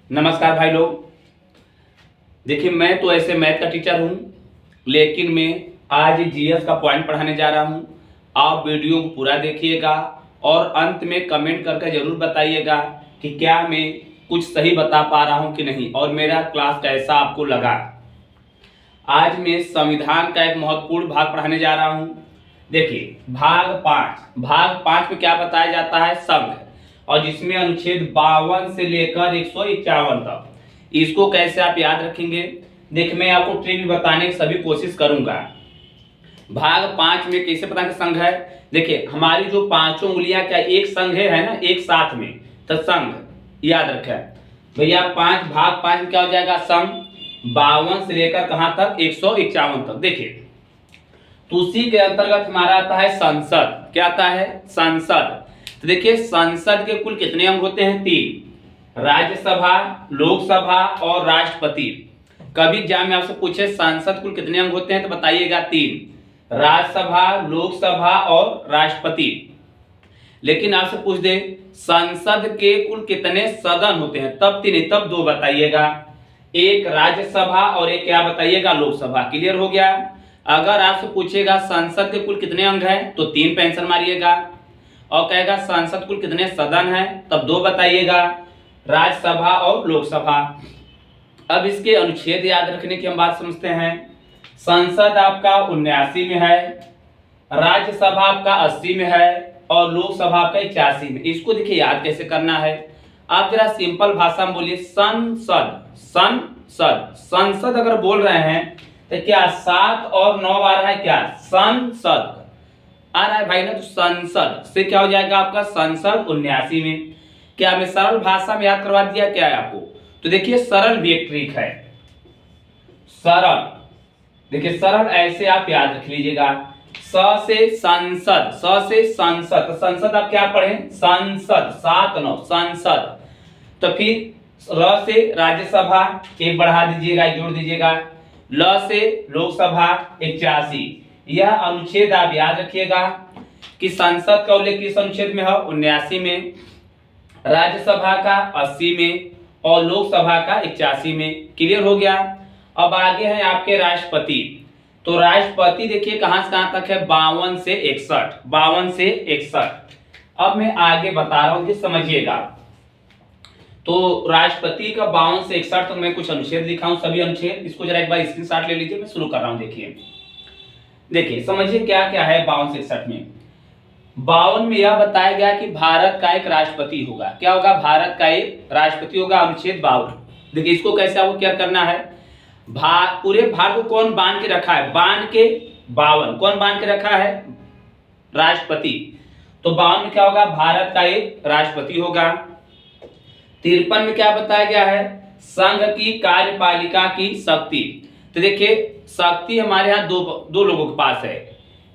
नमस्कार भाई लोग। देखिए, मैं तो ऐसे मैथ का टीचर हूं, लेकिन मैं आज जीएस का पॉइंट पढ़ाने जा रहा हूं। आप वीडियो को पूरा देखिएगा और अंत में कमेंट करके जरूर बताइएगा कि क्या मैं कुछ सही बता पा रहा हूं कि नहीं और मेरा क्लास कैसा आपको लगा। आज मैं संविधान का एक महत्वपूर्ण भाग पढ़ाने जा रहा हूं। देखिए, भाग 5 में क्या बताया जाता है? संघ, और जिसमें अनुच्छेद 52 से लेकर 151 तक। इसको कैसे आप याद रखेंगे? देखिए, मैं आपको ट्रिक भी बताने की सभी कोशिश करूंगा। भाग 5 में कैसे पता कि संघ है? देखिए, हमारी जो पांचों उंगलियां क्या एक संघ है ना, एक साथ में, तो संघ याद रखें भैया। भाग 5 में क्या हो जाएगा? संघ 52 से लेकर कहां तक? 151 तक। देखिए, तो उसी के अंतर्गत हमारा आता है संसद। क्या आता है? संसद। तो देखिए, संसद के कुल कितने अंग होते हैं? 3। राज्यसभा, लोकसभा और राष्ट्रपति। कभी एग्जाम में आपसे पूछे संसद कुल कितने अंग होते हैं तो बताइएगा 3। राज्यसभा, लोकसभा और राष्ट्रपति। लेकिन आपसे पूछ दे संसद के कुल कितने सदन होते हैं, तब 3 तब 2 बताइएगा। एक राज्यसभा और एक क्या बताइएगा? लोकसभा। क्लियर हो गया? अगर आपसे पूछेगा संसद के कुल कितने अंग हैं तो 3 पे आंसर मारिएगा, और कहेगा संसद कुल कितने सदन हैं तब 2 बताइएगा, राज्यसभा और लोकसभा। अब इसके अनुच्छेद याद रखने की हम बात समझते हैं। संसद आपका 79 में है, राज्यसभा आपका 80 में है और लोकसभा आपका 81 में। इसको देखिए याद कैसे करना है, आप जरा सिंपल भाषा में बोलिए संसद। संसद संसद अगर बोल रहे हैं तो क्या 7 और 9 आ रहा है? क्या संसद आ रहा है भाई ना? तो संसद से क्या हो जाएगा आपका? संसद 79 में। क्या मैं सरल भाषा में याद करवा दिया क्या है आपको? तो देखिए, सरल भी एक ट्रिक है। सरल, देखिए सरल ऐसे आप याद रख लीजिएगा। स से संसद, स से संसद, तो संसद आप क्या पढ़े? संसद 7 9 संसद। तो फिर र से राज्यसभा एक बढ़ा दीजिएगा, एक जोड़ दीजिएगा। ल से लोकसभा 81। यह अनुच्छेद आप याद रखिएगा कि संसद का उल्लेख किस अनुच्छेद में है? 79 में, राज्यसभा का 80 में और लोकसभा का 81 में। क्लियर हो गया? अब आगे हैं आपके राष्ट्रपति। तो राष्ट्रपति देखिए कहां से कहां तक है? 52 से 61। 52 से 61। अब मैं आगे बता रहा हूं, समझिएगा। तो राष्ट्रपति का 52 से 61 तक मैं कुछ अनुच्छेद लिखा हूं, सभी अनुच्छेद। इसको जरा एक बार स्क्रीनशॉट ले लीजिए, मैं शुरू कर रहा हूं। देखिए समझिए क्या क्या है 52 से 61 में। 52 में यह बताया गया कि भारत का एक राष्ट्रपति होगा। क्या होगा? भारत का एक राष्ट्रपति होगा, अनुच्छेद 52। देखिए, इसको कैसे आपको क्या करना है? पूरे भारत को कौन बांध के रखा है? बांध के 52 कौन बांध के रखा है? राष्ट्रपति। तो 52 में क्या होगा? भारत का एक राष्ट्रपति होगा। 53 में क्या बताया गया है? संघ की कार्यपालिका की शक्ति। तो देखिए, शक्ति हमारे यहाँ दो लोगों के पास है।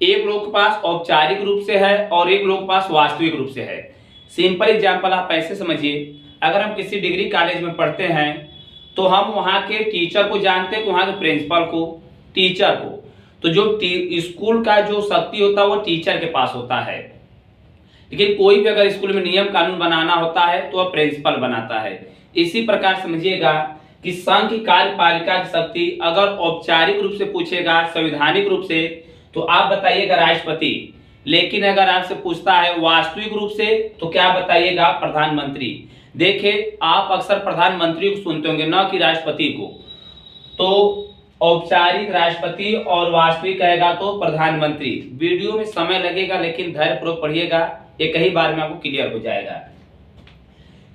एक लोग के पास औपचारिक रूप से है और एक लोग के पास वास्तविक रूप से है। सिंपल एग्जांपल आप ऐसे समझिए, अगर हम किसी डिग्री कॉलेज में पढ़ते हैं तो हम वहाँ के टीचर को जानते हैं, वहाँ के प्रिंसिपल को, टीचर को। तो जो स्कूल का जो शक्ति होता है वो टीचर के पास होता है। लेकिन कोई भी अगर स्कूल में नियम कानून बनाना होता है तो वह प्रिंसिपल बनाता है। इसी प्रकार समझिएगा कि संघ की कार्यपालिका की शक्ति अगर औपचारिक रूप से पूछेगा, संवैधानिक रूप से, तो आप बताइएगा राष्ट्रपति। लेकिन अगर आपसे पूछता है वास्तविक रूप से तो क्या बताइएगा? प्रधानमंत्री। देखिए, आप अक्सर प्रधानमंत्री को सुनते होंगे, न कि राष्ट्रपति को। तो औपचारिक राष्ट्रपति और वास्तविक कहेगा तो प्रधानमंत्री। वीडियो में समय लगेगा लेकिन धैर्यपूर्वक पढ़िएगा, एक ही बार में आपको क्लियर हो जाएगा।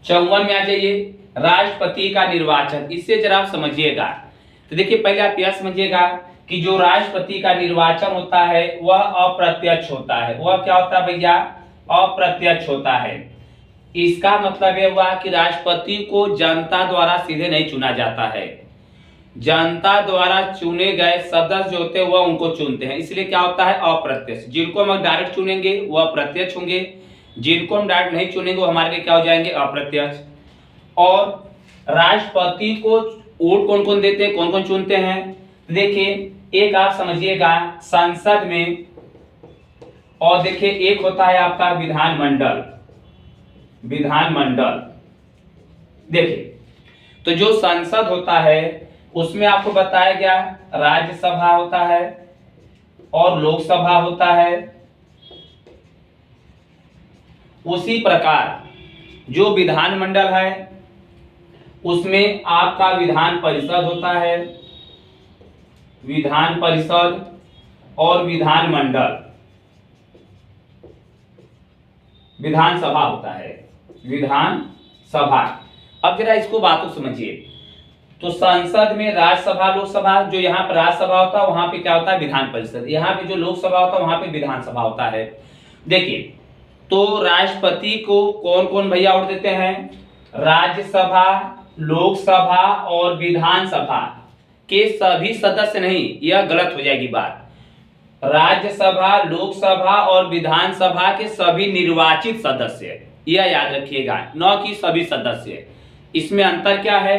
54 में आ जाइए, राष्ट्रपति का निर्वाचन। इससे जरा आप समझिएगा। तो देखिए, पहले आप यह समझिएगा कि जो राष्ट्रपति का निर्वाचन होता है वह अप्रत्यक्ष होता है। वह क्या होता है भैया? अप्रत्यक्ष होता है। इसका मतलब यह हुआ कि राष्ट्रपति को जनता द्वारा सीधे नहीं चुना जाता है। जनता द्वारा चुने गए सदस्य जो होते हैं वह उनको चुनते हैं, इसलिए क्या होता है? अप्रत्यक्ष। जिनको हम डायरेक्ट चुनेंगे वह प्रत्यक्ष होंगे, जिनको हम डायरेक्ट नहीं चुनेंगे वो हमारे लिए क्या हो जाएंगे? अप्रत्यक्ष। और राष्ट्रपति को वोट कौन कौन देते हैं, कौन कौन चुनते हैं? देखिए, एक आप समझिएगा संसद में, और देखिए एक होता है आपका विधानमंडल। विधानमंडल देखिए, तो जो संसद होता है उसमें आपको बताया गया राज्यसभा होता है और लोकसभा होता है। उसी प्रकार जो विधानमंडल है उसमें आपका विधान परिषद होता है, विधान परिषद और विधानमंडल, विधानसभा होता है, विधानसभा। अब जरा इसको बातों समझिए। तो संसद में राज्यसभा लोकसभा, जो यहाँ पर राज्यसभा होता है वहां पे क्या होता है विधान परिषद, यहाँ पे जो लोकसभा होता है वहां पे विधानसभा होता है। देखिए तो राष्ट्रपति को कौन कौन भैया वोट देते हैं, राज्यसभा, लोकसभा और विधानसभा के सभी सदस्य नहीं, यह गलत हो जाएगी बात। राज्यसभा, लोकसभा और विधानसभा के सभी निर्वाचित सदस्य, यह याद रखिएगा, न कि सभी सदस्य। इसमें अंतर क्या है,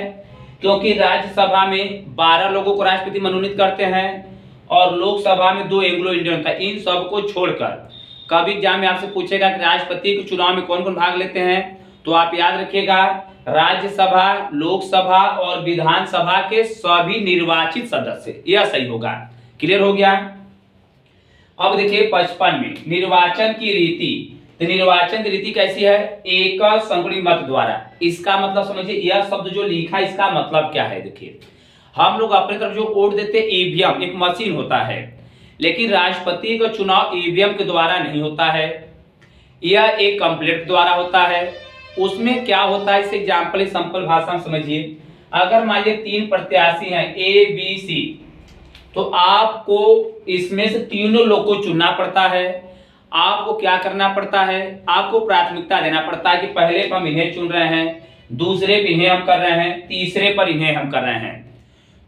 क्योंकि राज्यसभा में 12 लोगों को राष्ट्रपति मनोनीत करते हैं और लोकसभा में 2 एंग्लो इंडियन होता है। इन सबको छोड़कर कभी एग्जाम में आपसे पूछेगा कि राष्ट्रपति के चुनाव में कौन कौन भाग लेते हैं, तो आप याद रखिएगा राज्यसभा, लोकसभा और विधानसभा के सभी निर्वाचित सदस्य, यह सही होगा। क्लियर हो गया। अब देखिए 55 में निर्वाचन की रीति। तो निर्वाचन की रीति कैसी है, एक संगुणी मत द्वारा। इसका मतलब समझिए, यह शब्द जो लिखा इसका मतलब क्या है। देखिए हम लोग अपनी तरफ जो वोट देते ईवीएम, एक मशीन होता है, लेकिन राष्ट्रपति का चुनाव ईवीएम के द्वारा नहीं होता है, यह एक कंप्लेंट द्वारा होता है। उसमें क्या होता है, इस एग्जाम्पल सिंपल भाषा में समझिए। अगर मान लीजिए 3 प्रत्याशी हैं ए बी सी, तो आपको इसमें से तीनों लोग को चुनना पड़ता है। आपको क्या करना पड़ता है, आपको प्राथमिकता देना पड़ता है कि पहले पर हम इन्हें चुन रहे हैं, दूसरे पर इन्हें हम कर रहे हैं, तीसरे पर इन्हें हम कर रहे हैं।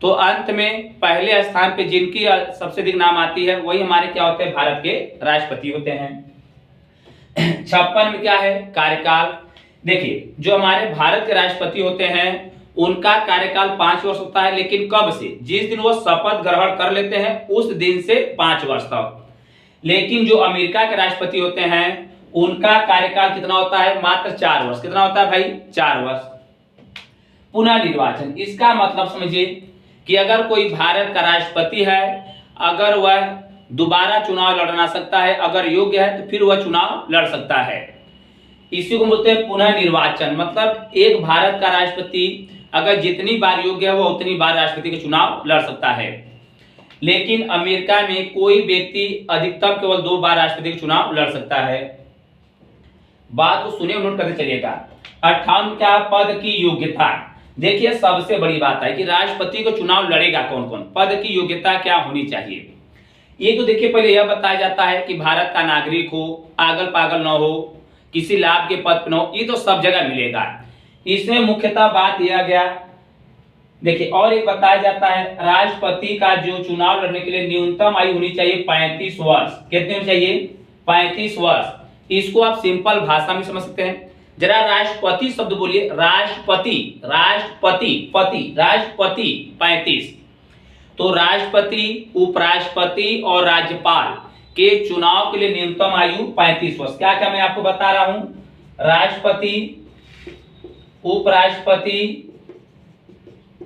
तो अंत में पहले स्थान पे जिनकी सबसे अधिक नाम आती है वही हमारे क्या होते हैं, भारत के राष्ट्रपति होते हैं। 56 में क्या है, कार्यकाल। देखिए जो हमारे भारत के राष्ट्रपति होते हैं उनका कार्यकाल 5 वर्ष होता है, लेकिन कब से, जिस दिन वो शपथ ग्रहण कर लेते हैं उस दिन से 5 वर्ष तक। लेकिन जो अमेरिका के राष्ट्रपति होते हैं उनका कार्यकाल कितना होता है, मात्र 4 वर्ष। कितना होता है भाई, 4 वर्ष। पुनः निर्वाचन, इसका मतलब समझिए कि अगर कोई भारत का राष्ट्रपति है, अगर वह दोबारा चुनाव लड़ना सकता है, अगर योग्य है तो फिर वह चुनाव लड़ सकता है। इसी को बोलते हैं पुनः निर्वाचन। मतलब एक भारत का राष्ट्रपति अगर जितनी बार योग्य है वो उतनी बार राष्ट्रपति का चुनाव लड़ सकता है। लेकिन अमेरिका में कोई व्यक्ति अधिकतम केवल 2 बार राष्ट्रपति का चुनाव लड़ सकता है। बात को सुनिए, नोट करते चलिएगा। 58 क्या, पद की योग्यता। देखिए सबसे बड़ी बात है कि राष्ट्रपति को चुनाव लड़ेगा कौन कौन, पद की योग्यता क्या होनी चाहिए। ये तो देखिए पहले यह बताया जाता है कि भारत का नागरिक हो, पागल पागल न हो, किसी लाभ के पद पर न हो, ये तो सब जगह मिलेगा। इसमें मुख्यतः बात यह गया, देखिए और एक बताया जाता है राष्ट्रपति का जो चुनाव लड़ने के लिए न्यूनतम आयु होनी चाहिए 35 वर्ष। कितनी होनी चाहिए, 35 वर्ष। इसको आप सिंपल भाषा में समझ सकते हैं। जरा राष्ट्रपति शब्द बोलिए, राष्ट्रपति, राष्ट्रपति, पति, राष्ट्रपति 35। तो राष्ट्रपति, उपराष्ट्रपति और राज्यपाल के चुनाव के लिए न्यूनतम आयु 35 वर्ष। क्या क्या मैं आपको बता रहा हूं, राष्ट्रपति, उपराष्ट्रपति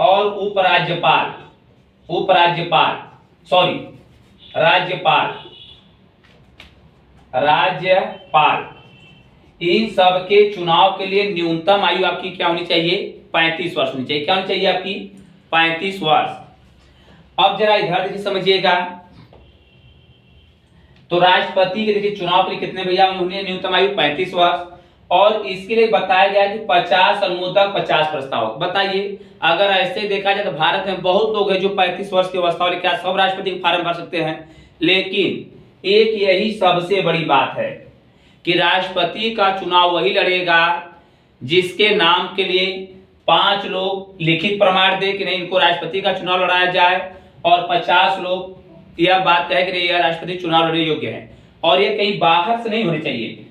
और उपराज्यपाल, राज्यपाल, इन सब के चुनाव के लिए न्यूनतम आयु आपकी क्या होनी चाहिए, 35 वर्ष होनी चाहिए। क्या होनी चाहिए आपकी, 35 वर्ष। अब जरा इधर देखिए समझिएगा। तो राष्ट्रपति के देखिए चुनाव के लिए कितने भैया होंगे, न्यूनतम आयु 35 वर्ष। और इसके लिए बताया गया कि 50 अनुमोदक 50 प्रस्तावक। बताइए अगर ऐसे देखा जाए तो भारत में बहुत लोग हैं जो 35 वर्ष की अवस्था वाले, क्या सब राष्ट्रपति का फॉर्म भर सकते हैं। लेकिन एक यही सबसे बड़ी बात है कि राष्ट्रपति का चुनाव वही लड़ेगा जिसके नाम के लिए 5 लोग लिखित प्रमाण दे कि नहीं इनको राष्ट्रपति का चुनाव लड़ाया जाए, और 50 लोग यह बात कहे कि नहीं यह राष्ट्रपति चुनाव लड़ने योग्य है। और ये कहीं बाहर से नहीं होने चाहिए,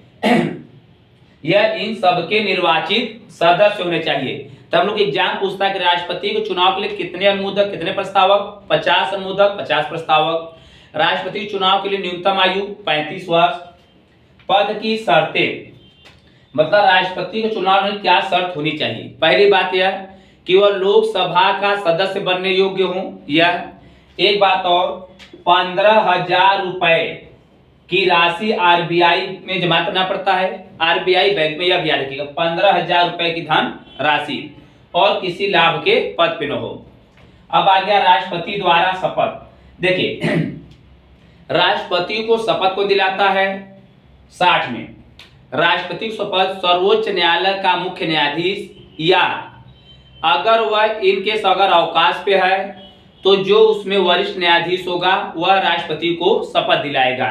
यह इन सबके निर्वाचित सदस्य होने चाहिए। तो हम लोग एग्जाम पूछता है कि राष्ट्रपति के चुनाव के लिए कितने अनुमोदक, कितने प्रस्तावक, 50 अनुमोदक 50 प्रस्तावक। राष्ट्रपति चुनाव के लिए न्यूनतम आयु 35 वर्ष। पद की शर्तें, मतलब राष्ट्रपति के चुनाव में क्या शर्त होनी चाहिए। पहली बात यह कि वह लोकसभा का सदस्य बनने योग्य हो, या एक बात और 15,000 रुपए की राशि आरबीआई में जमा करना पड़ता है, आरबीआई बैंक में, यह भी याद रखिएगा 15,000 रुपए की धन राशि, और किसी लाभ के पद पे न हो। अब आ गया राष्ट्रपति द्वारा शपथ। देखिए राष्ट्रपति को शपथ को दिलाता है 60 में। राष्ट्रपति की शपथ सर्वोच्च न्यायालय का मुख्य न्यायाधीश, या अगर वह इनके अगर अवकाश पे है तो जो उसमें वरिष्ठ न्यायाधीश होगा वह राष्ट्रपति को शपथ दिलाएगा।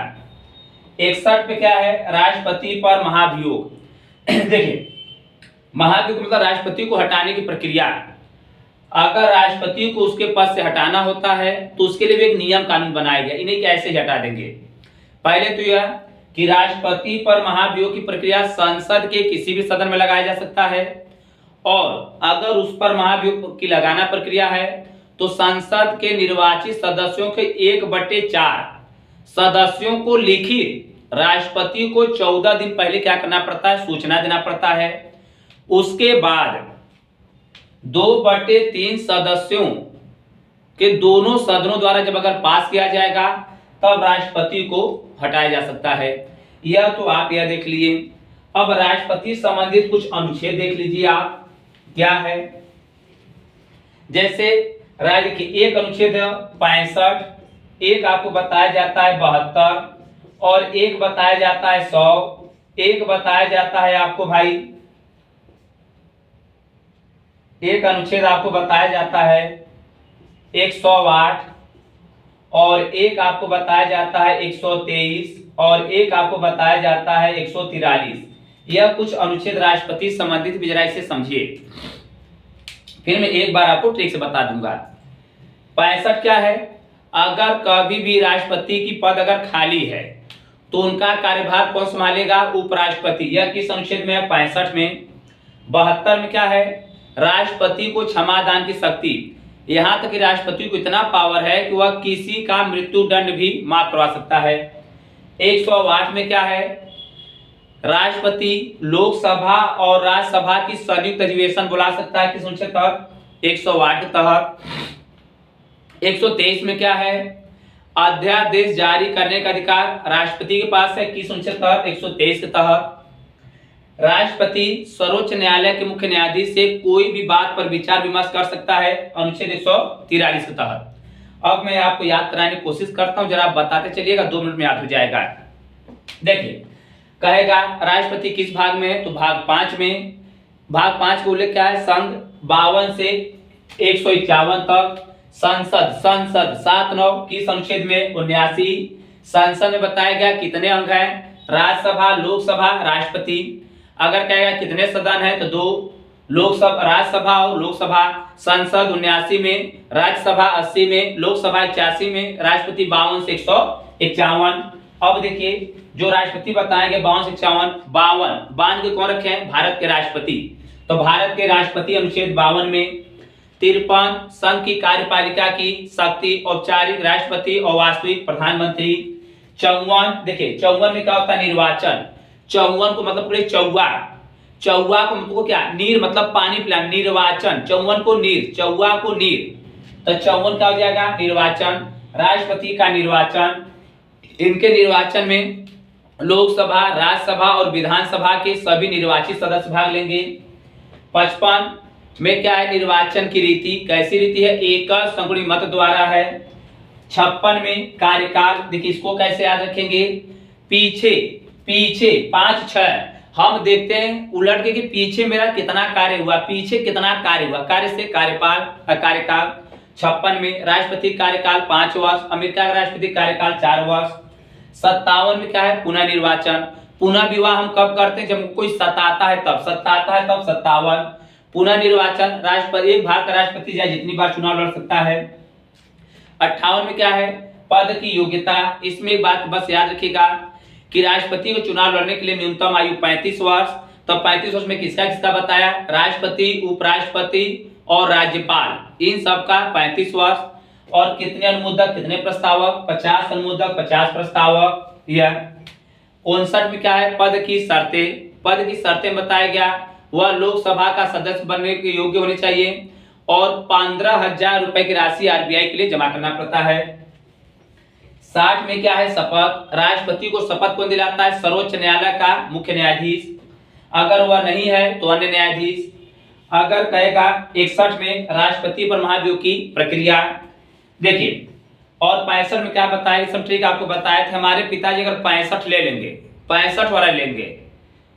61 पे क्या है, राष्ट्रपति पर महाभियोग। देखिए महाभियोग मतलब राष्ट्रपति को हटाने की प्रक्रिया। अगर राष्ट्रपति को उसके पद से हटाना होता है तो उसके लिए भी एक नियम कानून बनाया गया, इन्हें कैसे हटा देंगे। पहले तो यह कि राष्ट्रपति पर महाभियोग की प्रक्रिया संसद के किसी भी सदन में लगाया जा सकता है, और अगर उस पर महाभियोग की लगाना प्रक्रिया है तो संसद के निर्वाचित सदस्यों के 1/4 सदस्यों को लिखित राष्ट्रपति को 14 दिन पहले क्या करना पड़ता है, सूचना देना पड़ता है। उसके बाद 2/3 सदस्यों के दोनों सदनों द्वारा जब अगर पास किया जाएगा तब राष्ट्रपति को हटाया जा सकता है। यह तो आप यह देख लिए। अब राष्ट्रपति संबंधित कुछ अनुच्छेद देख लीजिए आप क्या है। जैसे राज्य के एक अनुच्छेद 65, एक आपको बताया जाता है 72, और एक बताया जाता है 100, एक बताया जाता है आपको भाई, एक अनुच्छेद आपको बताया जाता है 108, और एक आपको बताया जाता है 123, और एक आपको बताया जाता है 143। यह कुछ अनुच्छेद राष्ट्रपति संबंधित विजराई से समझिए, फिर मैं एक बार आपको ठीक से बता दूंगा। 65 क्या है, अगर कभी भी राष्ट्रपति की पद अगर खाली है तो उनका कार्यभार कौन संभालेगा, उपराष्ट्रपति। यह किस अनुच्छेद में है, 65 में। 72 में क्या है, राष्ट्रपति को क्षमादान की शक्ति, यहां तक कि राष्ट्रपति को इतना पावर है कि वह किसी का मृत्यु दंड भी माफ करवा सकता है। 108 में क्या है, राष्ट्रपति लोकसभा और राज्यसभा की संयुक्त अधिवेशन बुला सकता है, किस अनुच्छेद तहत, 108 के तहत। 123 में क्या है, अध्यादेश जारी करने का अधिकार राष्ट्रपति के पास है, किस अनुच्छेद तहत, 123 के तहत। राष्ट्रपति सर्वोच्च न्यायालय के मुख्य न्यायाधीश से कोई भी बात पर विचार विमर्श कर सकता है, अनुच्छेद 143 के तहत। अब मैं आपको याद कराने की कोशिश करता हूं, जरा आप बताते चलिएगा, 2 मिनट में याद हो जाएगा। देखिए कहेगा राष्ट्रपति किस भाग में है, तो भाग 5 में। भाग 5 का उल्लेख क्या है, संघ 52 से 151 तक। संसद 7-9 किस अनुच्छेद में, 79। संसद में बताया गया कितने अंग हैं, राज्यसभा, लोकसभा, राष्ट्रपति। अगर कहेगा कितने सदन है तो 2, लोकसभा, राज्यसभा और लोकसभा। संसद 79 में, राज्यसभा 80 में, लोकसभा 81 में, राष्ट्रपति 52 से 151। अब देखिए जो राष्ट्रपति बताएंगे 52 से 51, 52 के कौन रखे हैं, भारत के राष्ट्रपति। तो भारत के राष्ट्रपति अनुच्छेद 52 में। 53 संघ की कार्यपालिका की शक्ति, औपचारिक राष्ट्रपति और वास्तविक प्रधानमंत्री। 54 देखिए 54 में क्या होता है, निर्वाचन। 54 को मतलब पूरे चौवा को मतलब क्या, नीर मतलब पानी पिलाना, निर्वाचन। 54 को नीर, चौवा को नीर, तो 54 क्या हो जाएगा, निर्वाचन। राष्ट्रपति का निर्वाचन, इनके निर्वाचन में लोकसभा, राज्यसभा और विधानसभा के सभी निर्वाचित सदस्य भाग लेंगे। 55 में क्या है, निर्वाचन की रीति, कैसी रीति है, एकल संगुणी मत द्वारा है। 56 में कार्यकाल, देखिए इसको कैसे याद रखेंगे, पीछे 5-6 हम देखते हैं उलट के कि पीछे मेरा कितना कार्य हुआ, पीछे कितना कार्य हुआ, कार्य से कार्यकाल। 56 में राष्ट्रपति कार्यकाल 5 वर्ष, अमेरिका का राष्ट्रपति कार्यकाल 4 वर्ष। 57 में क्या है, पुनः निर्वाचन। पुनः विवाह हम कब करते हैं, जब कोई सताता है तब 57। पुनः निर्वाचन, राष्ट्रपति, एक भारत का राष्ट्रपति चाहे जितनी बार चुनाव लड़ सकता है। 58 में क्या है, पद की योग्यता। इसमें एक बात बस याद रखिएगा कि राष्ट्रपति को चुनाव लड़ने के लिए न्यूनतम आयु 35 वर्ष। तो 35 वर्ष में किसका बताया, राष्ट्रपति, उपराष्ट्रपति और राज्यपाल, इन सबका 35 वर्ष। और कितने अनुमोदक, कितने प्रस्तावक, 50 अनुमोदक, 50 प्रस्तावक। यह 59 में क्या है, पद की शर्तें बताया गया, वह लोकसभा का सदस्य बनने के योग्य होने चाहिए, और 15,000 रुपए की राशि आरबीआई के लिए जमा करना पड़ता है। 60 में क्या है, शपथ। राष्ट्रपति को शपथ कौन दिलाता है, सर्वोच्च न्यायालय का मुख्य न्यायाधीश। अगर वह नहीं है तो अन्य न्यायाधीश। अगर कहेगा 61 में राष्ट्रपति पर महाभियोग की प्रक्रिया। देखिए, और 65 में क्या बताया, सब ठीक आपको बताया था। हमारे पिताजी अगर 65 ले लेंगे, 65 वाला लेंगे,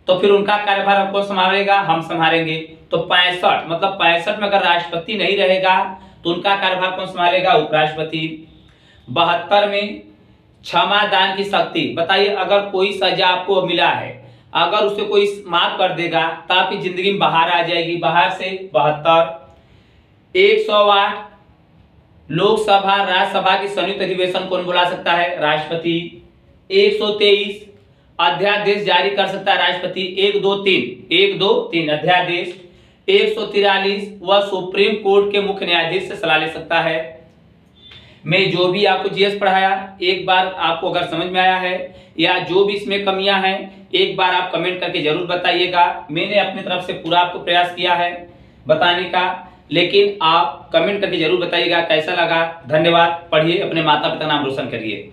तो फिर उनका कार्यभार हमको संभालेगा, हम संभालेंगे। तो 65 मतलब 65 में अगर राष्ट्रपति नहीं रहेगा तो उनका कार्यभार कौन संभालेगा, उपराष्ट्रपति। 72 में क्षमा दान की शक्ति। बताइए, अगर कोई सजा आपको मिला है, अगर उसे कोई माफ कर देगा तो आपकी जिंदगी में बाहर आ जाएगी, बाहर से 72। 108 लोकसभा राज्यसभा की संयुक्त अधिवेशन कौन बुला सकता है, राष्ट्रपति। 123 अध्यादेश जारी कर सकता है राष्ट्रपति, 1 2 3 अध्यादेश। 143 वह सुप्रीम कोर्ट के मुख्य न्यायाधीश से सलाह ले सकता है। मैं जो भी आपको जीएस पढ़ाया, एक बार आपको अगर समझ में आया है या जो भी इसमें कमियां हैं, एक बार आप कमेंट करके जरूर बताइएगा। मैंने अपनी तरफ से पूरा आपको प्रयास किया है बताने का, लेकिन आप कमेंट करके जरूर बताइएगा कैसा लगा। धन्यवाद। पढ़िए, अपने माता पिता का नाम रोशन करिए।